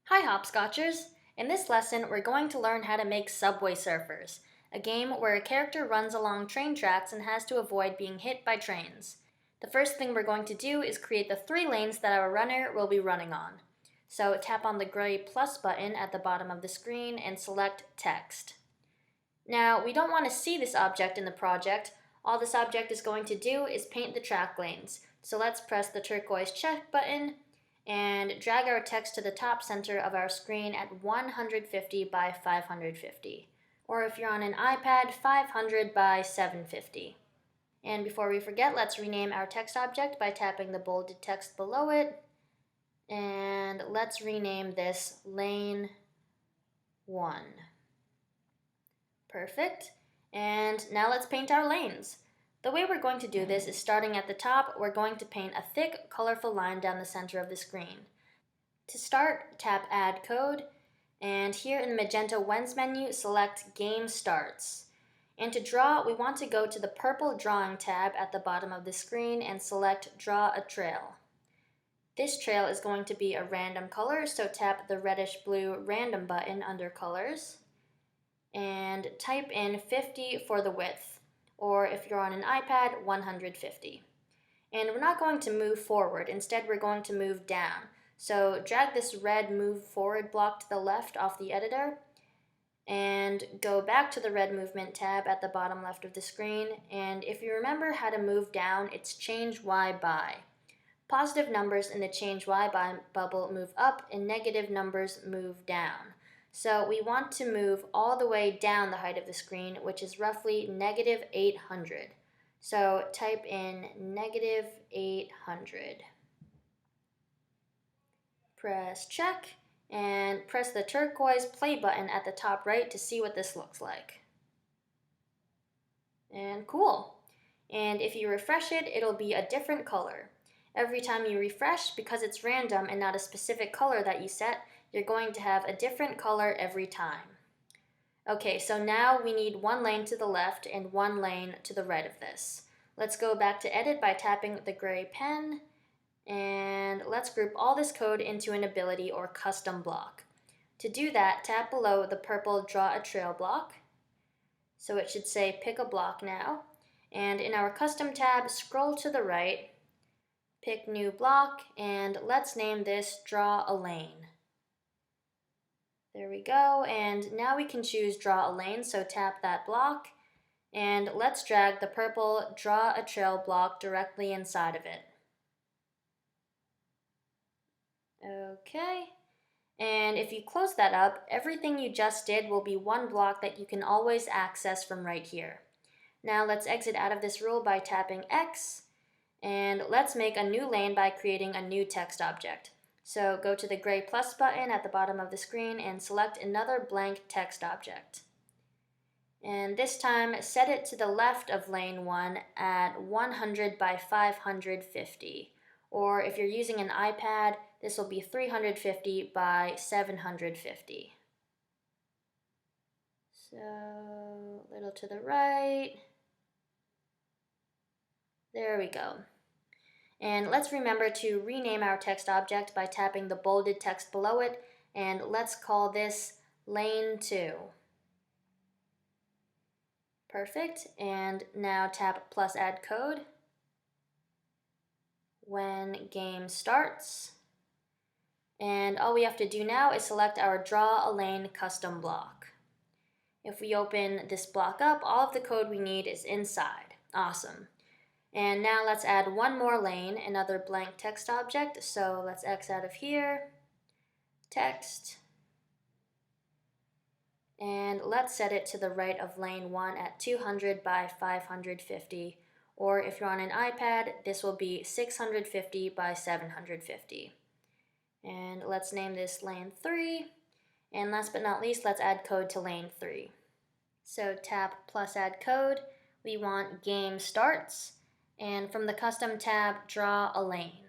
Hi Hopscotchers! In this lesson, we're going to learn how to make Subway Surfers, a game where a character runs along train tracks and has to avoid being hit by trains. The first thing we're going to do is create the 3 lanes that our runner will be running on. So tap on the gray plus button at the bottom of the screen and select Text. Now, we don't want to see this object in the project. All this object is going to do is paint the track lanes. So let's press the turquoise check button and drag our text to the top center of our screen at 150 by 550. Or if you're on an iPad, 500 by 750. And before we forget, let's rename our text object by tapping the bolded text below it. And let's rename this Lane 1. Perfect. And now let's paint our lanes. The way we're going to do this is starting at the top, we're going to paint a thick, colorful line down the center of the screen. To start, tap Add Code, and here in the Magenta Wens menu, select Game Starts. And to draw, we want to go to the purple Drawing tab at the bottom of the screen and select Draw a Trail. This trail is going to be a random color, so tap the reddish-blue Random button under Colors, and type in 50 for the width, or if you're on an iPad, 150. And we're not going to move forward, instead we're going to move down. So drag this red Move Forward block to the left off the editor, and go back to the red Movement tab at the bottom left of the screen, and if you remember how to move down, it's Change Y by. Positive numbers in the Change Y by bubble move up, and negative numbers move down. So we want to move all the way down the height of the screen, which is roughly negative 800. So type in negative 800. Press check, and press the turquoise play button at the top right to see what this looks like. And cool. And if you refresh it, it'll be a different color. Every time you refresh, because it's random and not a specific color that you set, you're going to have a different color every time. Okay, so now we need 1 lane to the left and 1 lane to the right of this. Let's go back to Edit by tapping the gray pen, and let's group all this code into an ability or custom block. To do that, tap below the purple Draw a Trail block. So it should say Pick a Block now. And in our Custom tab, scroll to the right, pick New Block, and let's name this Draw a Lane. There we go, and now we can choose Draw a Lane, so tap that block, and let's drag the purple Draw a Trail block directly inside of it. Okay, and if you close that up, everything you just did will be one block that you can always access from right here. Now let's exit out of this rule by tapping X, and let's make a new lane by creating a new text object. So go to the gray plus button at the bottom of the screen and select another blank text object. And this time, set it to the left of lane 1 at 100 by 550. Or if you're using an iPad, this will be 350 by 750. So, a little to the right. There we go. And let's remember to rename our text object by tapping the bolded text below it, and let's call this Lane 2. Perfect, and now tap plus add code when game starts. And all we have to do now is select our Draw a Lane custom block. If we open this block up, all of the code we need is inside. Awesome. And now let's add 1 more lane, another blank text object. So let's X out of here, text, and let's set it to the right of lane 1 at 200 by 550. Or if you're on an iPad, this will be 650 by 750. And let's name this lane 3. And last but not least, let's add code to lane 3. So tap plus add code. We want game starts. And from the custom tab, draw a lane.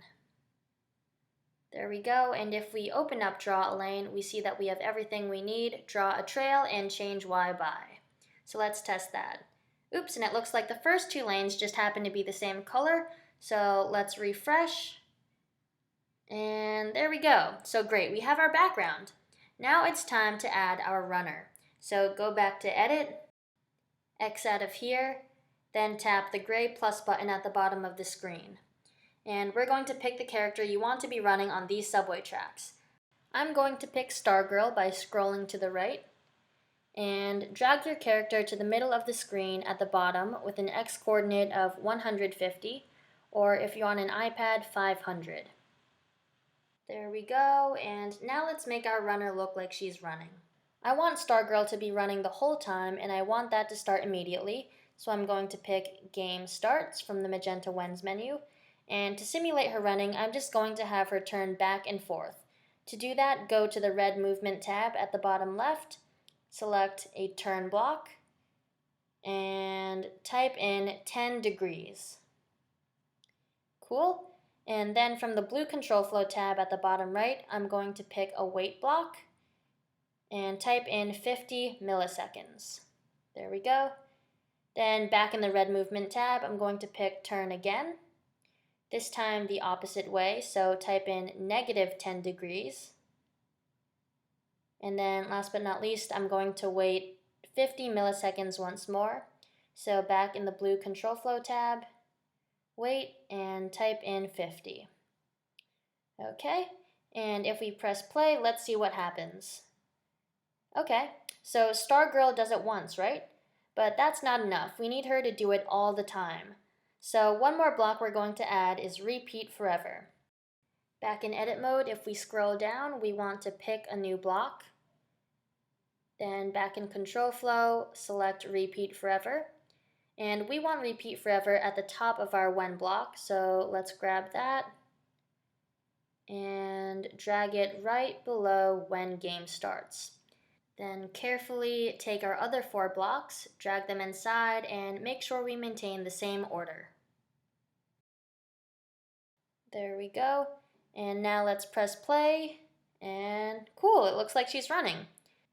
There we go, and if we open up Draw a Lane, we see that we have everything we need, draw a trail, and change Y by. So let's test that. Oops, and it looks like the first 2 lanes just happen to be the same color, so let's refresh. And there we go. So great, we have our background. Now it's time to add our runner. So go back to Edit, X out of here, then tap the gray plus button at the bottom of the screen. And we're going to pick the character you want to be running on these subway tracks. I'm going to pick Stargirl by scrolling to the right, and drag your character to the middle of the screen at the bottom with an X coordinate of 150, or if you're on an iPad, 500. There we go, and now let's make our runner look like she's running. I want Stargirl to be running the whole time, and I want that to start immediately, so I'm going to pick Game Starts from the Magenta Wens menu, and to simulate her running, I'm just going to have her turn back and forth. To do that, go to the red movement tab at the bottom left, select a turn block, and type in 10 degrees. Cool. And then from the blue control flow tab at the bottom right, I'm going to pick a wait block and type in 50 milliseconds. There we go. Then back in the red movement tab, I'm going to pick turn again. This time the opposite way, so type in negative 10 degrees. And then last but not least, I'm going to wait 50 milliseconds once more. So back in the blue control flow tab, wait and type in 50. Okay, and if we press play, let's see what happens. Okay, so Stargirl does it once, right? But that's not enough. We need her to do it all the time. So one more block we're going to add is repeat forever. Back in edit mode, if we scroll down, we want to pick a new block. Then back in control flow, select repeat forever. And we want repeat forever at the top of our when block, so let's grab that and drag it right below when game starts. Then carefully take our other 4 blocks, drag them inside, and make sure we maintain the same order. There we go. And now let's press play, and cool, it looks like she's running.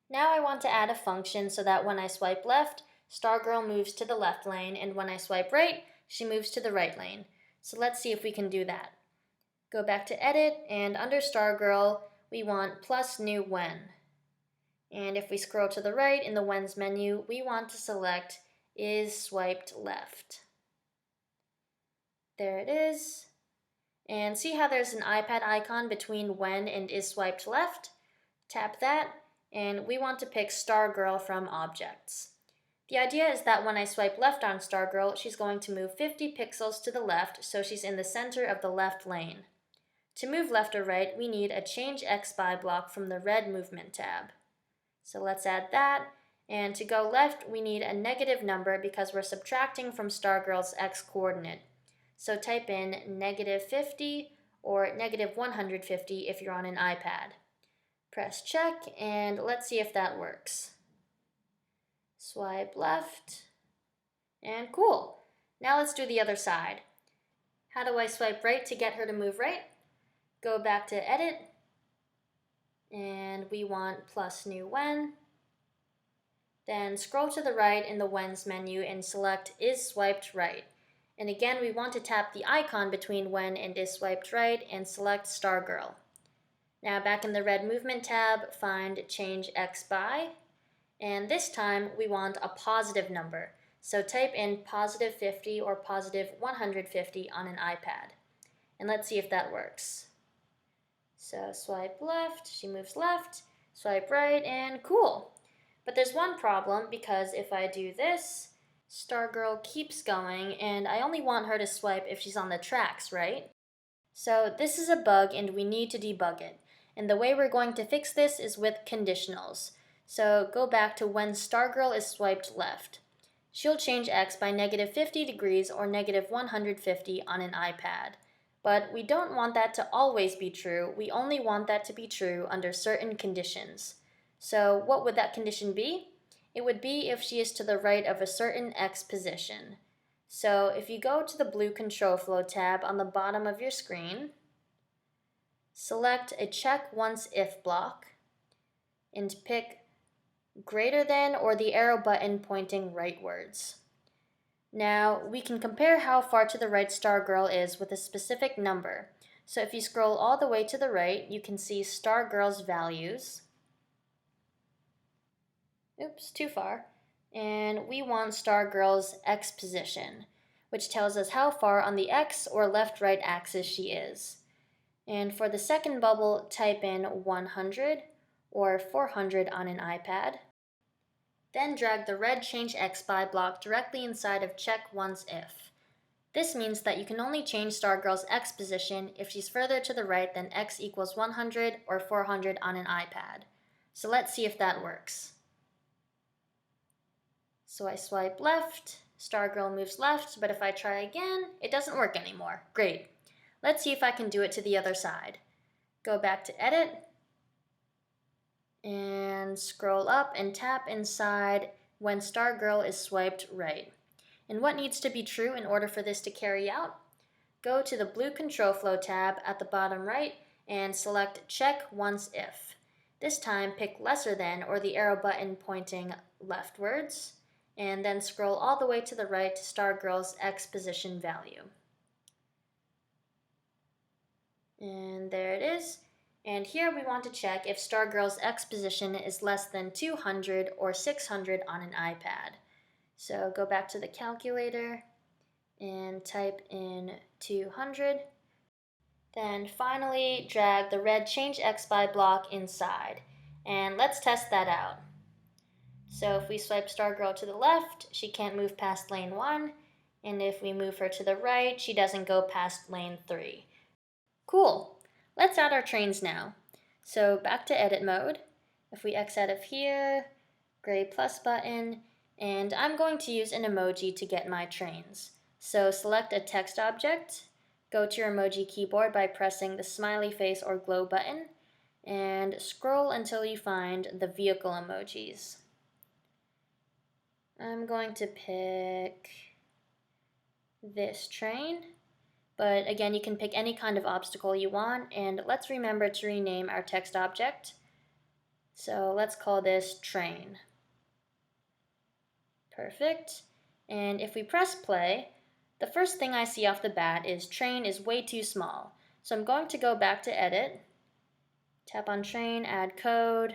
Now I want to add a function so that when I swipe left, Stargirl moves to the left lane, and when I swipe right, she moves to the right lane. So let's see if we can do that. Go back to Edit, and under Stargirl, we want plus new when. And if we scroll to the right in the When's menu, we want to select is swiped left. There it is. And see how there's an iPad icon between when and is swiped left? Tap that, and we want to pick Stargirl from Objects. The idea is that when I swipe left on Stargirl, she's going to move 50 pixels to the left, so she's in the center of the left lane. To move left or right, we need a Change X by block from the red movement tab. So let's add that, and to go left, we need a negative number because we're subtracting from Stargirl's X coordinate. So type in negative 50 or negative 150 if you're on an iPad. Press check, and let's see if that works. Swipe left, and cool. Now let's do the other side. How do I swipe right to get her to move right? Go back to Edit, and we want plus new when. Then scroll to the right in the When's menu and select is swiped right. And again, we want to tap the icon between when and is swiped right and select Stargirl. Now back in the red movement tab, find Change X by, and this time we want a positive number. So type in positive 50 or positive 150 on an iPad. And let's see if that works. So swipe left, she moves left, swipe right, and cool. But there's one problem because if I do this, Stargirl keeps going, and I only want her to swipe if she's on the tracks, right? So this is a bug and we need to debug it. And the way we're going to fix this is with conditionals. So go back to when Stargirl is swiped left. She'll change X by negative 50 degrees or negative 150 on an iPad. But we don't want that to always be true. We only want that to be true under certain conditions. So what would that condition be? It would be if she is to the right of a certain X position. So if you go to the blue control flow tab on the bottom of your screen, select a check once if block, and pick greater than or the arrow button pointing rightwards. Now we can compare how far to the right Stargirl is with a specific number. So if you scroll all the way to the right, you can see Stargirl's values. Oops, too far. And we want Stargirl's X position, which tells us how far on the X or left-right axis she is. And for the second bubble, type in 100 or 400 on an iPad. Then drag the red Change X by block directly inside of Check Once If. This means that you can only change Stargirl's X position if she's further to the right than X equals 100 or 400 on an iPad. So let's see if that works. So I swipe left, Stargirl moves left, but if I try again, it doesn't work anymore. Great. Let's see if I can do it to the other side. Go back to Edit, and scroll up and tap inside when Stargirl is swiped right. And what needs to be true in order for this to carry out? Go to the blue Control Flow tab at the bottom right and select Check Once If. This time pick lesser than or the arrow button pointing leftwards, and then scroll all the way to the right to Stargirl's X position value. And there it is. And here we want to check if Stargirl's X position is less than 200 or 600 on an iPad. So go back to the calculator and type in 200. Then finally drag the red Change X by block inside. And let's test that out. So if we swipe Stargirl to the left, she can't move past lane 1. And if we move her to the right, she doesn't go past lane 3. Cool. Let's add our trains now. So back to edit mode. If we X out of here, gray plus button, and I'm going to use an emoji to get my trains. So select a text object, go to your emoji keyboard by pressing the smiley face or glow button, and scroll until you find the vehicle emojis. I'm going to pick this train. But again, you can pick any kind of obstacle you want, and let's remember to rename our text object. So let's call this train. Perfect. And if we press play, the first thing I see off the bat is train is way too small. So I'm going to go back to edit, tap on train, add code,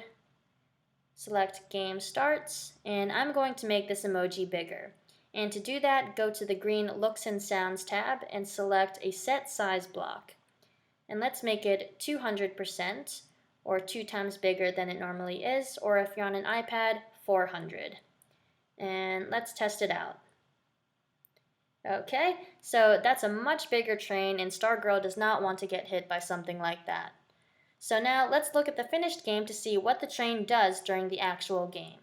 select game starts, and I'm going to make this emoji bigger. And to do that, go to the green Looks and Sounds tab and select a set size block. And let's make it 200%, or 2 times bigger than it normally is, or if you're on an iPad, 400. And let's test it out. Okay, so that's a much bigger train, and Stargirl does not want to get hit by something like that. So now let's look at the finished game to see what the train does during the actual game.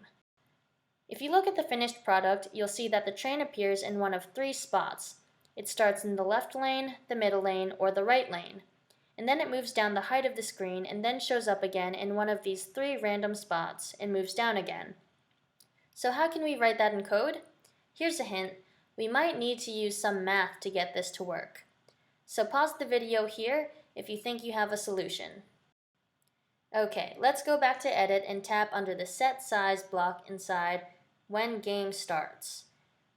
If you look at the finished product, you'll see that the train appears in one of 3 spots. It starts in the left lane, the middle lane, or the right lane. And then it moves down the height of the screen and then shows up again in one of these 3 random spots and moves down again. So how can we write that in code? Here's a hint. We might need to use some math to get this to work. So pause the video here if you think you have a solution. Okay, let's go back to edit and tap under the set size block inside when game starts.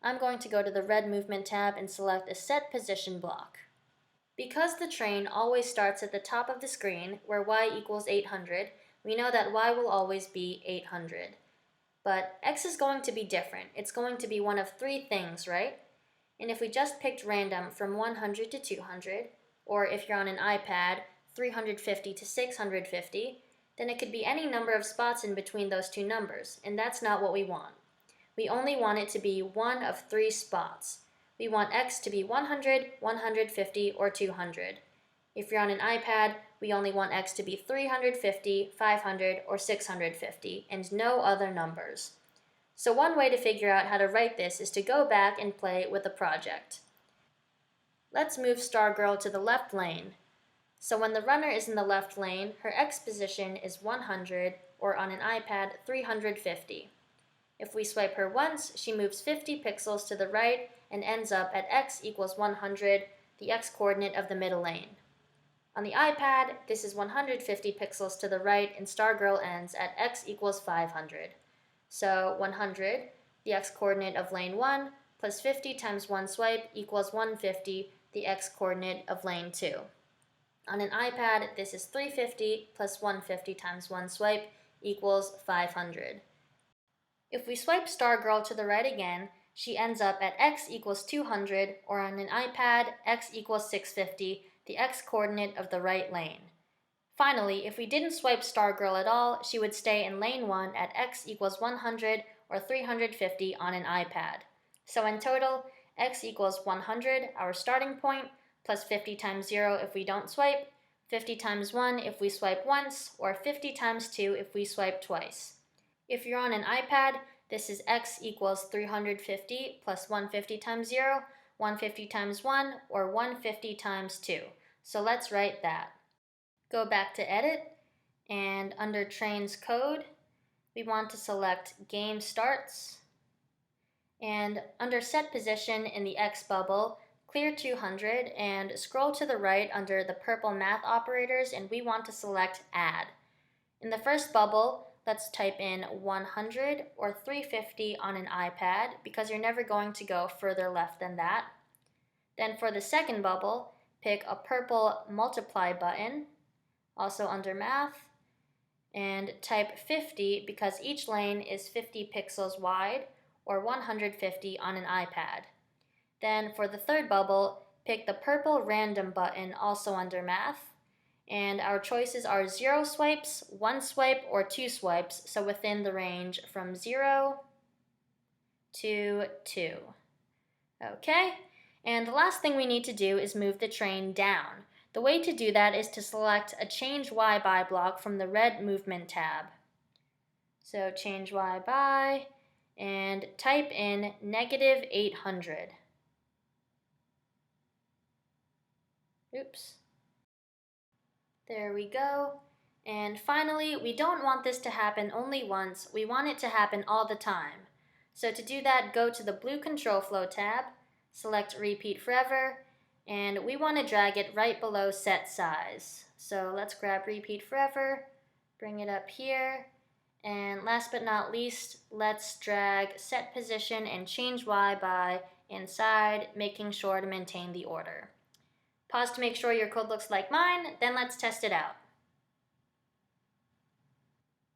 I'm going to go to the red movement tab and select a set position block. Because the train always starts at the top of the screen where y equals 800, we know that y will always be 800. But x is going to be different. It's going to be one of 3 things, right? And if we just picked random from 100 to 200, or if you're on an iPad, 350 to 650, then it could be any number of spots in between those 2 numbers, and that's not what we want. We only want it to be one of 3 spots. We want x to be 100, 150, or 200. If you're on an iPad, we only want x to be 350, 500, or 650, and no other numbers. So one way to figure out how to write this is to go back and play with the project. Let's move Stargirl to the left lane. So when the runner is in the left lane, her x position is 100, or on an iPad, 350. If we swipe her once, she moves 50 pixels to the right and ends up at x equals 100, the x-coordinate of the middle lane. On the iPad, this is 150 pixels to the right, and Stargirl ends at x equals 500. So 100, the x-coordinate of lane 1, plus 50 times 1 swipe equals 150, the x-coordinate of lane 2. On an iPad, this is 350 plus 150 times one swipe equals 500. If we swipe Stargirl to the right again, she ends up at x equals 200, or on an iPad, x equals 650, the x coordinate of the right lane. Finally, if we didn't swipe Stargirl at all, she would stay in lane 1 at x equals 100 or 350 on an iPad. So in total, x equals 100, our starting point, plus 50 times 0 if we don't swipe, 50 times 1 if we swipe once, or 50 times 2 if we swipe twice. If you're on an iPad, this is x equals 350 plus 150 times 0, 150 times 1, or 150 times 2. So let's write that. Go back to Edit, and under Train's code, we want to select Game Starts, and under Set Position in the X bubble, clear 200 and scroll to the right under the purple math operators, and we want to select Add. In the first bubble, let's type in 100 or 350 on an iPad because you're never going to go further left than that. Then for the second bubble, pick a purple multiply button, also under math, and type 50 because each lane is 50 pixels wide, or 150 on an iPad. Then for the third bubble, pick the purple random button, also under math, and our choices are 0 swipes, 1 swipe, or 2 swipes, so within the range from 0 to 2. Okay, and the last thing we need to do is move the train down. The way to do that is to select a Change Y By block from the red Movement tab. So Change Y By, and type in -800. Oops. There we go. And finally, we don't want this to happen only once, we want it to happen all the time. So to do that, go to the blue Control Flow tab, select Repeat Forever, and we want to drag it right below Set Size. So let's grab Repeat Forever, bring it up here, and last but not least, let's drag Set Position and Change Y By inside, making sure to maintain the order. Pause to make sure your code looks like mine, then let's test it out.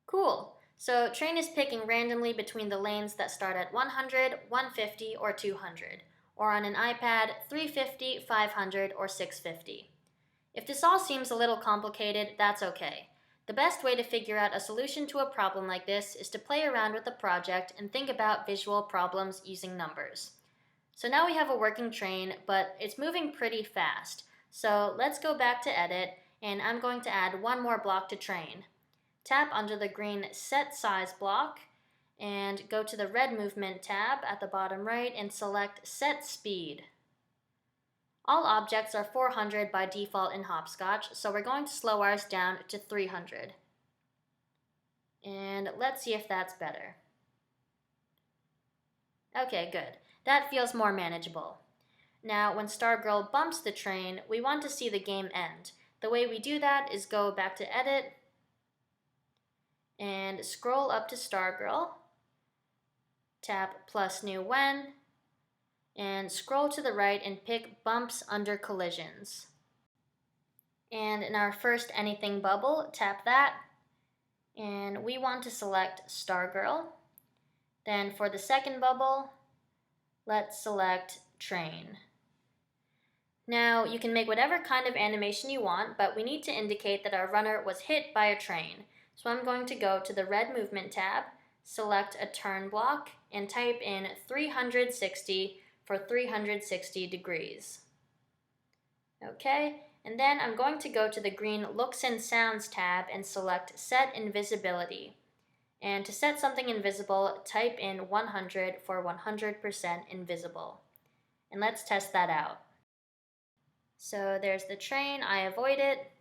Cool. So Train is picking randomly between the lanes that start at 100, 150, or 200, or on an iPad, 350, 500, or 650. If this all seems a little complicated, that's okay. The best way to figure out a solution to a problem like this is to play around with the project and think about visual problems using numbers. So now we have a working train, but it's moving pretty fast. So let's go back to Edit, and I'm going to add one more block to Train. Tap under the green Set Size block, and go to the red Movement tab at the bottom right and select Set Speed. All objects are 400 by default in Hopscotch, so we're going to slow ours down to 300. And let's see if that's better. Okay, good. That feels more manageable. Now, when Stargirl bumps the train, we want to see the game end. The way we do that is go back to Edit, and scroll up to Stargirl, tap plus new when, and scroll to the right and pick Bumps Under Collisions. And in our first anything bubble, tap that, and we want to select Stargirl. Then for the second bubble, let's select Train. Now, you can make whatever kind of animation you want, but we need to indicate that our runner was hit by a train. So I'm going to go to the red Movement tab, select a turn block, and type in 360 for 360 degrees. Okay, and then I'm going to go to the green Looks and Sounds tab and select Set Invisibility. And to set something invisible, type in 100 for 100% invisible. And let's test that out. So there's the train, I avoid it.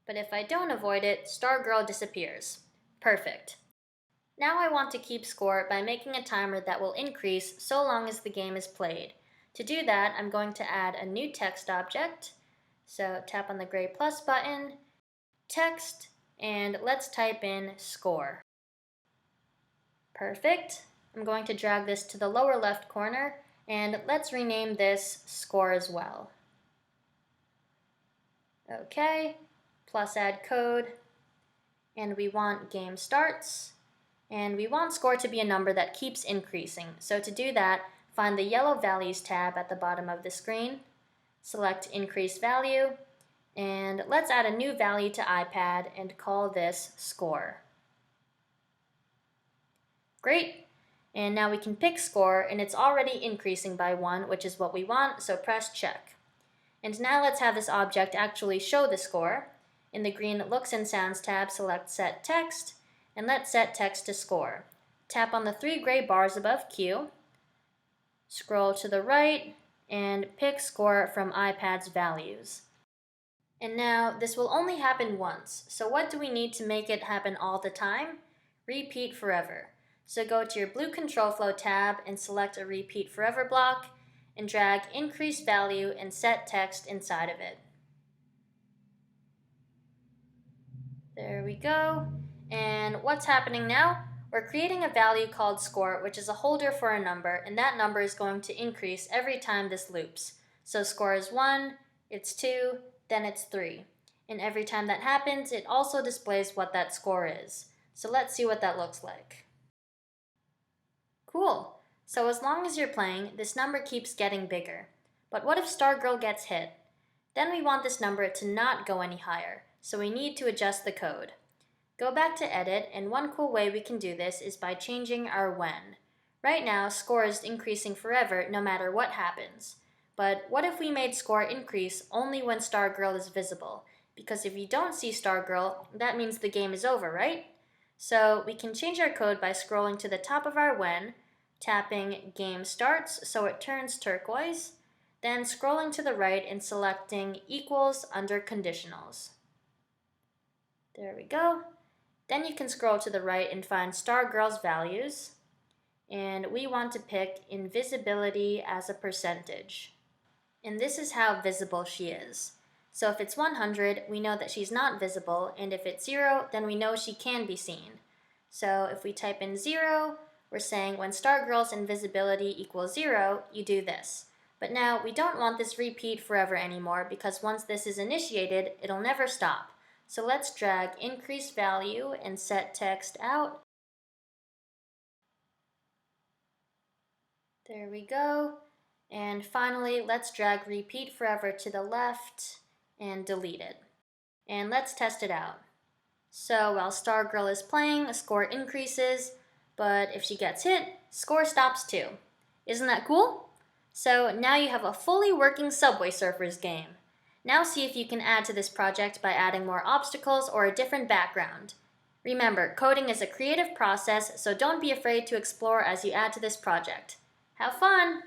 But if I don't avoid it, Stargirl disappears. Perfect. Now I want to keep score by making a timer that will increase so long as the game is played. To do that, I'm going to add a new text object. So tap on the gray plus button, text, and let's type in score. Perfect. I'm going to drag this to the lower left corner, and let's rename this score as well. Okay, plus add code, and we want game starts, and we want score to be a number that keeps increasing. So to do that, find the yellow values tab at the bottom of the screen, select increase value, and let's add a new value to iPad and call this score. Great, and now we can pick score, and it's already increasing by 1, which is what we want, so press check. And now let's have this object actually show the score. In the green Looks and Sounds tab, select Set Text, and let's set text to score. Tap on the 3 gray bars above Q, scroll to the right, and pick score from iPad's values. And now this will only happen once, so what do we need to make it happen all the time? Repeat forever. So go to your blue control flow tab and select a repeat forever block, and drag increase value and set text inside of it. There we go. And what's happening now? We're creating a value called score, which is a holder for a number, and that number is going to increase every time this loops. So score is 1, it's 2, then it's 3. And every time that happens, it also displays what that score is. So let's see what that looks like. Cool. So as long as you're playing, this number keeps getting bigger. But what if Stargirl gets hit? Then we want this number to not go any higher, so we need to adjust the code. Go back to Edit, and one cool way we can do this is by changing our when. Right now, score is increasing forever no matter what happens. But what if we made score increase only when Stargirl is visible? Because if you don't see Stargirl, that means the game is over, right? So we can change our code by scrolling to the top of our when, tapping Game Starts so it turns turquoise, then scrolling to the right and selecting Equals under Conditionals. There we go. Then you can scroll to the right and find Stargirl's values, and we want to pick invisibility as a percentage. And this is how visible she is. So if it's 100, we know that she's not visible, and if it's 0, then we know she can be seen. So if we type in 0, we're saying when Stargirl's invisibility equals 0, you do this. But now we don't want this repeat forever anymore, because once this is initiated, it'll never stop. So let's drag increase value and set text out. There we go. And finally, let's drag repeat forever to the left and delete it. And let's test it out. So while Stargirl is playing, a score increases, but if she gets hit, score stops too. Isn't that cool? So now you have a fully working Subway Surfers game. Now see if you can add to this project by adding more obstacles or a different background. Remember, coding is a creative process, so don't be afraid to explore as you add to this project. Have fun!